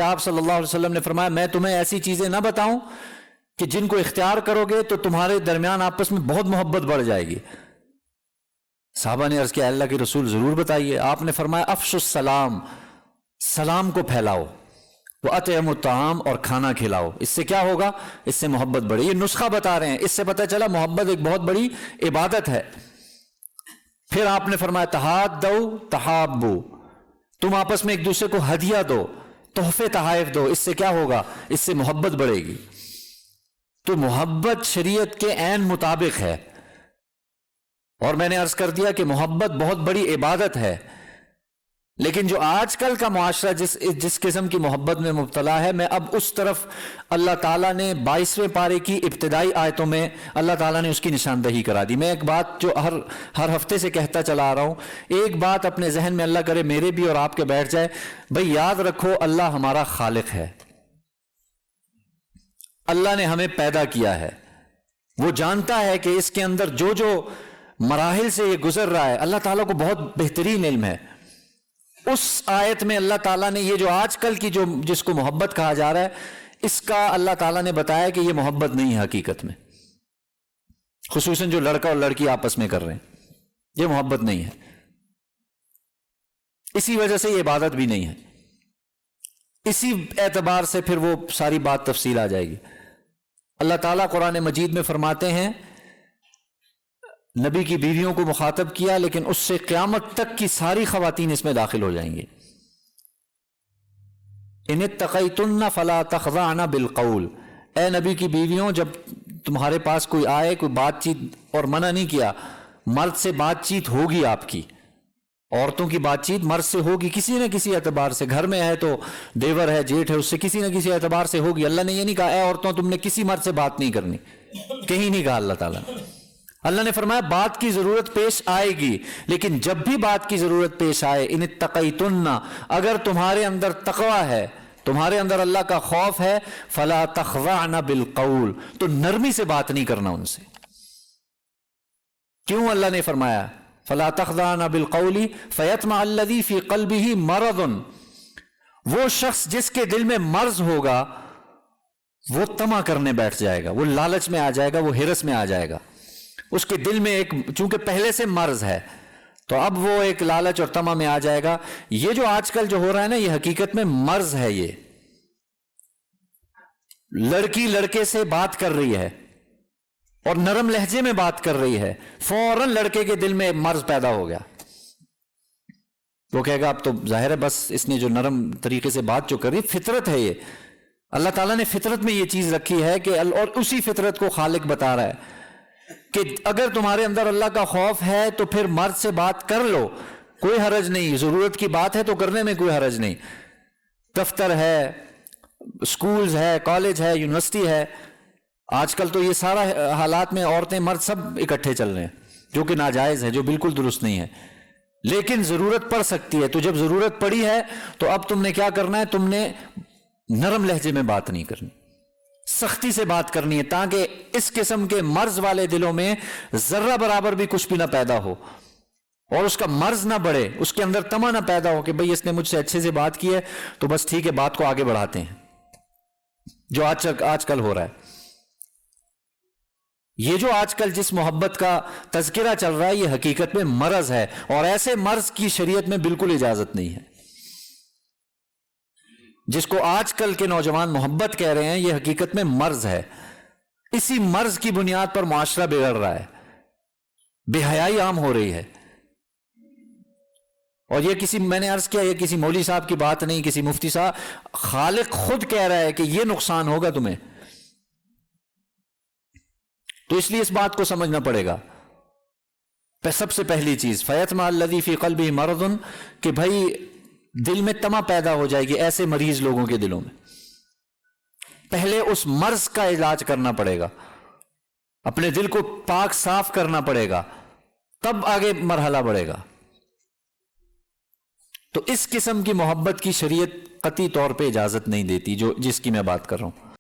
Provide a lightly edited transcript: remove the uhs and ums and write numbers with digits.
آپ صلی اللہ علیہ وسلم نے فرمایا میں تمہیں ایسی چیزیں نہ بتاؤں کہ جن کو اختیار کرو گے تو تمہارے درمیان آپس میں بہت محبت بڑھ جائے گی. صحابہ نے عرض کیا اللہ کے رسول ضرور بتائیے. آپ نے فرمایا افشوا السلام، سلام کو پھیلاؤ، وَأَطْعِمُوا الطَّعَامَ، اور کھانا کھلاؤ. اس سے کیا ہوگا؟ اس سے محبت بڑھے. یہ نسخہ بتا رہے ہیں، اس سے پتہ چلا محبت ایک بہت بڑی عبادت ہے. پھر آپ نے فرمایا تحادوا تحابوا، تم آپس میں ایک دوسرے کو ہدیہ دو، تحفے تحائف دو. اس سے کیا ہوگا؟ اس سے محبت بڑھے گی. تو محبت شریعت کے عین مطابق ہے. اور میں نے عرض کر دیا کہ محبت بہت بڑی عبادت ہے. لیکن جو آج کل کا معاشرہ جس قسم کی محبت میں مبتلا ہے، میں اب اس طرف اللہ تعالیٰ نے 22ویں پارے کی ابتدائی آیتوں میں اللہ تعالیٰ نے اس کی نشاندہی کرا دی. میں ایک بات جو ہر ہفتے سے کہتا چلا آ رہا ہوں، ایک بات اپنے ذہن میں اللہ کرے میرے بھی اور آپ کے بیٹھ جائے. بھئی یاد رکھو اللہ ہمارا خالق ہے، اللہ نے ہمیں پیدا کیا ہے، وہ جانتا ہے کہ اس کے اندر جو جو مراحل سے یہ گزر رہا ہے اللہ تعالیٰ کو بہت بہترین علم ہے. اس آیت میں اللہ تعالیٰ نے یہ جو آج کل کی جو جس کو محبت کہا جا رہا ہے، اس کا اللہ تعالیٰ نے بتایا کہ یہ محبت نہیں ہے حقیقت میں. خصوصاً جو لڑکا اور لڑکی آپس میں کر رہے ہیں، یہ محبت نہیں ہے. اسی وجہ سے یہ عبادت بھی نہیں ہے. اسی اعتبار سے پھر وہ ساری بات تفصیل آ جائے گی. اللہ تعالیٰ قرآن مجید میں فرماتے ہیں، نبی کی بیویوں کو مخاطب کیا، لیکن اس سے قیامت تک کی ساری خواتین اس میں داخل ہو جائیں گی. ان اتقیتن فلا تخضعن بالقول، اے نبی کی بیویوں جب تمہارے پاس کوئی آئے، کوئی بات چیت، اور منع نہیں کیا، مرد سے بات چیت ہوگی، آپ کی عورتوں کی بات چیت مرد سے ہوگی کسی نہ کسی اعتبار سے. گھر میں ہے تو دیور ہے، جیٹھ ہے، اس سے کسی نہ کسی اعتبار سے ہوگی. اللہ نے یہ نہیں کہا اے عورتوں تم نے کسی مرد سے بات نہیں کرنی، کہیں نہیں کہا اللہ تعالیٰ. اللہ نے فرمایا بات کی ضرورت پیش آئے گی، لیکن جب بھی بات کی ضرورت پیش آئے، ان اتقیتن، اگر تمہارے اندر تقوی ہے، تمہارے اندر اللہ کا خوف ہے، فلا تخضعن بالقول، تو نرمی سے بات نہیں کرنا ان سے. کیوں اللہ نے فرمایا فلا تخضعن بالقول فیطمع الذی فی قلبہ مرض؟ وہ شخص جس کے دل میں مرض ہوگا وہ طمع کرنے بیٹھ جائے گا، وہ لالچ میں آ جائے گا، وہ ہرس میں آ جائے گا. اس کے دل میں ایک، چونکہ پہلے سے مرض ہے تو اب وہ ایک لالچ اور طمع میں آ جائے گا. یہ جو آج کل جو ہو رہا ہے نا، یہ حقیقت میں مرض ہے. یہ لڑکی لڑکے سے بات کر رہی ہے اور نرم لہجے میں بات کر رہی ہے، فوراً لڑکے کے دل میں مرض پیدا ہو گیا. وہ کہے گا اب تو ظاہر ہے بس اس نے جو نرم طریقے سے بات جو کر رہی، فطرت ہے یہ. اللہ تعالیٰ نے فطرت میں یہ چیز رکھی ہے کہ، اور اسی فطرت کو خالق بتا رہا ہے کہ اگر تمہارے اندر اللہ کا خوف ہے تو پھر مرد سے بات کر لو، کوئی حرج نہیں. ضرورت کی بات ہے تو کرنے میں کوئی حرج نہیں. دفتر ہے، سکولز ہے، کالج ہے، یونیورسٹی ہے، آج کل تو یہ سارا حالات میں عورتیں مرد سب اکٹھے چل رہے ہیں، جو کہ ناجائز ہے، جو بالکل درست نہیں ہے. لیکن ضرورت پڑ سکتی ہے، تو جب ضرورت پڑی ہے تو اب تم نے کیا کرنا ہے؟ تم نے نرم لہجے میں بات نہیں کرنی، سختی سے بات کرنی ہے، تاکہ اس قسم کے مرض والے دلوں میں ذرہ برابر بھی کچھ بھی نہ پیدا ہو اور اس کا مرض نہ بڑھے، اس کے اندر طمع نہ پیدا ہو کہ بھئی اس نے مجھ سے اچھے سے بات کی ہے تو بس ٹھیک ہے بات کو آگے بڑھاتے ہیں، جو آج کل ہو رہا ہے. یہ جو آج کل جس محبت کا تذکرہ چل رہا ہے یہ حقیقت میں مرض ہے، اور ایسے مرض کی شریعت میں بالکل اجازت نہیں ہے. جس کو آج کل کے نوجوان محبت کہہ رہے ہیں یہ حقیقت میں مرض ہے. اسی مرض کی بنیاد پر معاشرہ بگڑ رہا ہے، بے حیائی عام ہو رہی ہے. اور یہ میں نے عرض کیا یہ کسی مولوی صاحب کی بات نہیں، کسی مفتی صاحب، خالق خود کہہ رہا ہے کہ یہ نقصان ہوگا تمہیں. تو اس لیے اس بات کو سمجھنا پڑے گا. سب سے پہلی چیز فیطمع الذی فی قلبہ مرض، کہ بھائی دل میں طمع پیدا ہو جائے گی ایسے مریض لوگوں کے دلوں میں. پہلے اس مرض کا علاج کرنا پڑے گا، اپنے دل کو پاک صاف کرنا پڑے گا، تب آگے مرحلہ بڑھے گا. تو اس قسم کی محبت کی شریعت قطعی طور پہ اجازت نہیں دیتی، جس کی میں بات کر رہا ہوں.